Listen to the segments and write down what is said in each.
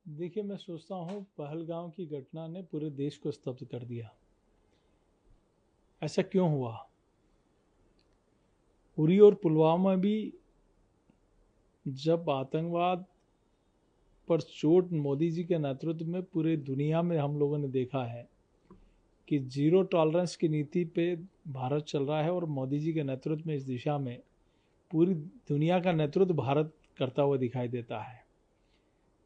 देखिए, मैं सोचता हूँ पहलगाम की घटना ने पूरे देश को स्तब्ध कर दिया। ऐसा क्यों हुआ? उरी और पुलवामा भी जब आतंकवाद पर चोट मोदी जी के नेतृत्व में पूरे दुनिया में हम लोगों ने देखा है कि जीरो टॉलरेंस की नीति पे भारत चल रहा है और मोदी जी के नेतृत्व में इस दिशा में पूरी दुनिया का नेतृत्व भारत करता हुआ दिखाई देता है।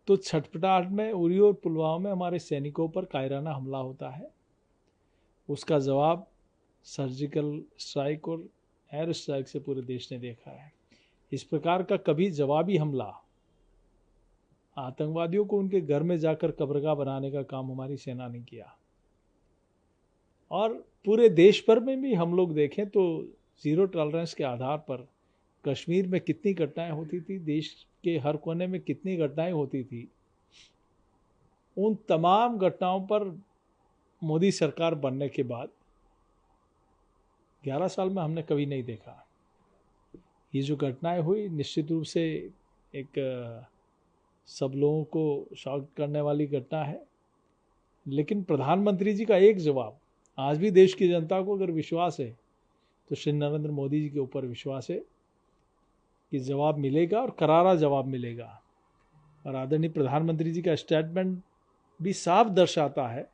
तो छटपटाहट में उरी और पुलवामा में हमारे सैनिकों पर कायराना हमला होता है। उसका जवाब सर्जिकल स्ट्राइक और एयर स्ट्राइक से पूरे देश ने देखा है। इस प्रकार का कभी जवाबी हमला आतंकवादियों को उनके घर में जाकर कब्रगाह बनाने का काम हमारी सेना ने किया। और पूरे देश भर में भी हम लोग देखें तो जीरो टॉलरेंस के आधार पर कश्मीर में कितनी घटनाएं होती थी, देश के हर कोने में कितनी घटनाएं होती थी, उन तमाम घटनाओं पर मोदी सरकार बनने के बाद 11 साल में हमने कभी नहीं देखा। ये जो घटनाएं हुई निश्चित रूप से एक सब लोगों को शॉक करने वाली घटना है, लेकिन प्रधानमंत्री जी का एक जवाब, आज भी देश की जनता को अगर विश्वास है तो श्री नरेंद्र मोदी जी के ऊपर विश्वास है कि जवाब मिलेगा और करारा जवाब मिलेगा। और आदरणीय प्रधानमंत्री जी का स्टेटमेंट भी साफ दर्शाता है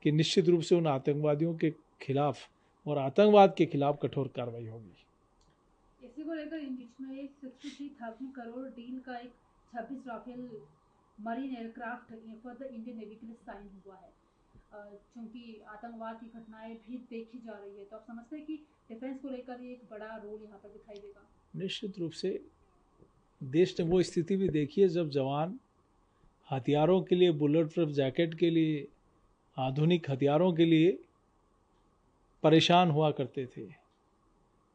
कि निश्चित रूप से उन आतंकवादियों के खिलाफ और आतंकवाद के खिलाफ कठोर कार्रवाई होगी। इसी को लेकर इन बीच में एक 63,000 करोड़ डील का एक 26 Rafale marine aircraft for the Indian navy के लिए साइन हुआ है। क्योंकि आतंकवाद की घटनाएं भी देखी जा रही है, तो आप समझते हैं कि डिफेंस को लेकर ये एक बड़ा रोल यहाँ पर दिखाई देगा। निश्चित रूप से देश ने वो स्थिति भी देखी है जब जवान हथियारों के लिए, बुलेट प्रूफ जैकेट के लिए, आधुनिक हथियारों के लिए परेशान हुआ करते थे।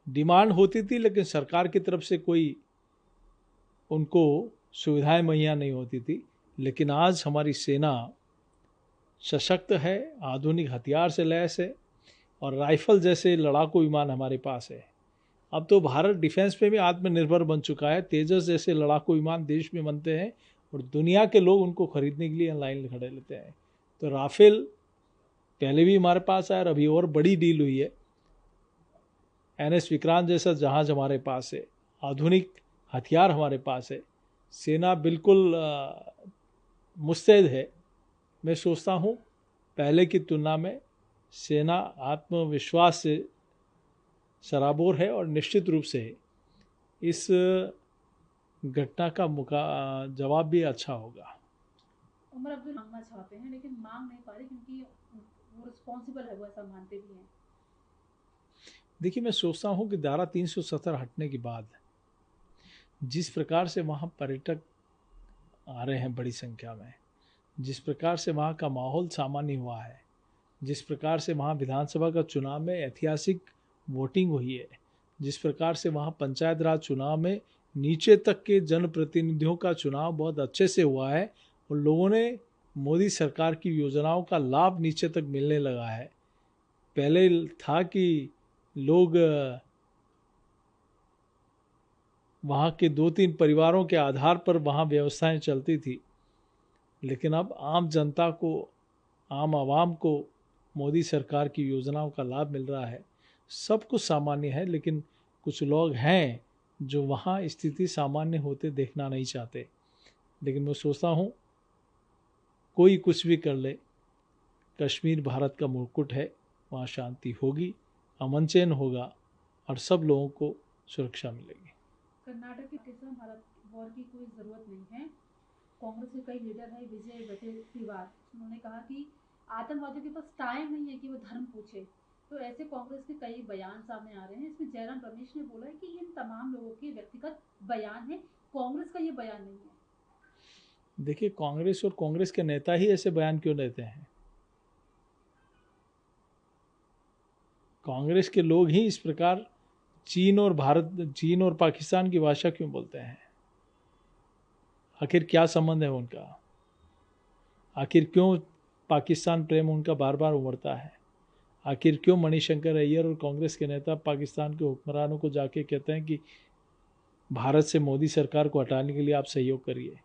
डिमांड होती थी लेकिन सरकार की तरफ से कोई उनको सुविधाएं मुहैया नहीं होती थी। लेकिन आज हमारी सेना सशक्त है, आधुनिक हथियार से लैस है और राइफल जैसे लड़ाकू विमान हमारे पास है। अब तो भारत डिफेंस पे भी आत्मनिर्भर बन चुका है। तेजस जैसे लड़ाकू विमान देश में बनते हैं और दुनिया के लोग उनको खरीदने के लिए लाइन खड़े लेते हैं। तो राफेल पहले भी हमारे पास है और अभी और बड़ी डील हुई है। NS विक्रांत जैसा जहाज हमारे पास है, आधुनिक हथियार हमारे पास है, सेना बिल्कुल मुस्तैद है। मैं सोचता हूँ पहले की तुलना में सेना आत्मविश्वास से सराबोर है और निश्चित रूप से इस घटना का जवाब भी अच्छा होगा। उमर अब्दुल मांगना चाहते हैं लेकिन मांग नहीं पा रहे क्योंकि वो रिस्पॉन्सिबल है, वो ऐसा मानते भी हैं। देखिए, मैं सोचता हूँ कि धारा 370 हटने के बाद जिस प्रकार से वहाँ पर्यटक आ रहे हैं बड़ी संख्या में, जिस प्रकार से वहाँ का माहौल सामान्य हुआ है, जिस प्रकार से वहाँ विधानसभा का चुनाव में ऐतिहासिक वोटिंग हुई है, जिस प्रकार से वहाँ पंचायत राज चुनाव में नीचे तक के जनप्रतिनिधियों का चुनाव बहुत अच्छे से हुआ है और लोगों ने मोदी सरकार की योजनाओं का लाभ नीचे तक मिलने लगा है। पहले था कि लोग वहाँ के 2-3 परिवारों के आधार पर वहाँ व्यवस्थाएं चलती थी, लेकिन अब आम जनता को, आम आवाम को मोदी सरकार की योजनाओं का लाभ मिल रहा है। सब कुछ सामान्य है, लेकिन कुछ लोग हैं जो वहाँ स्थिति सामान्य होते देखना नहीं चाहते। लेकिन मैं सोचता हूँ कोई कुछ भी कर ले, कश्मीर भारत का मुकुट है, वहाँ शांति होगी, अमन चैन होगा और सब लोगों को सुरक्षा मिलेगी। कर्नाटक के किसान भारत वॉर की कोई ज़रूरत नहीं है। कांग्रेस के कई लीडर है, विजय वडेट्टीवार, उन्होंने कहा कि आतंकवादियों के पास टाइम नहीं है कि वो धर्म पूछे। तो ऐसे कांग्रेस के कई बयान सामने आ रहे हैं। इसमें जयराम रमेश ने बोला है कि इन तमाम लोगों के व्यक्तिगत बयान है, कांग्रेस का ये बयान नहीं है। देखिए, कांग्रेस और कांग्रेस के नेता ही ऐसे बयान क्यों देते हैं? कांग्रेस के लोग ही इस प्रकार चीन और पाकिस्तान की भाषा क्यों बोलते हैं? आखिर क्या संबंध है उनका? आखिर क्यों पाकिस्तान प्रेम उनका बार बार उमड़ता है? आखिर क्यों मणिशंकर अय्यर और कांग्रेस के नेता पाकिस्तान के हुक्मरानों को जाके कहते हैं कि भारत से मोदी सरकार को हटाने के लिए आप सहयोग करिए?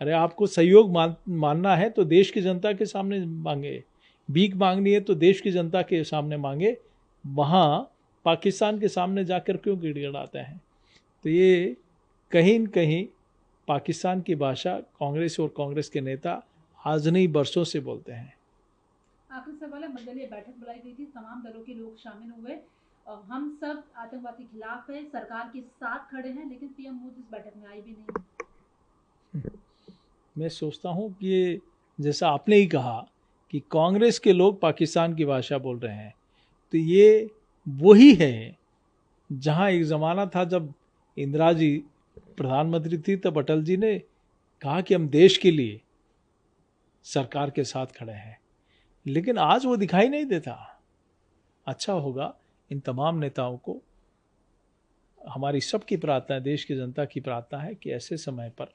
अरे आपको सहयोग मानना है तो देश की जनता के सामने मांगे, भीख मांगनी है तो देश की जनता के सामने मांगे, वहाँ पाकिस्तान के सामने जाकर क्यों गिड़गिड़ाते हैं? तो ये कहीं न कहीं पाकिस्तान की भाषा कांग्रेस और कांग्रेस के नेता आज नहीं बरसों से बोलते हैं। आखिरी सवाल है, मंडलीय बैठक बुलाई गई थी, तमाम दलों के लोग शामिल हुए, हम सब आतंकवाद के खिलाफ है, सरकार के साथ खड़े हैं, लेकिन पीएम मोदी इस बैठक में आई भी नहीं। मैं सोचता हूँ कि ये जैसा आपने ही कहा कि कांग्रेस के लोग पाकिस्तान की भाषा बोल रहे हैं, तो ये वही है जहाँ एक ज़माना था जब इंदिरा जी प्रधानमंत्री थी, तब अटल जी ने कहा कि हम देश के लिए सरकार के साथ खड़े हैं, लेकिन आज वो दिखाई नहीं देता। अच्छा होगा इन तमाम नेताओं को, हमारी सबकी प्रार्थना है, देश की जनता की प्रार्थना है कि ऐसे समय पर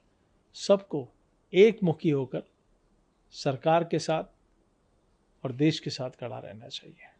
सबको एक मुखी होकर सरकार के साथ और देश के साथ खड़ा रहना चाहिए।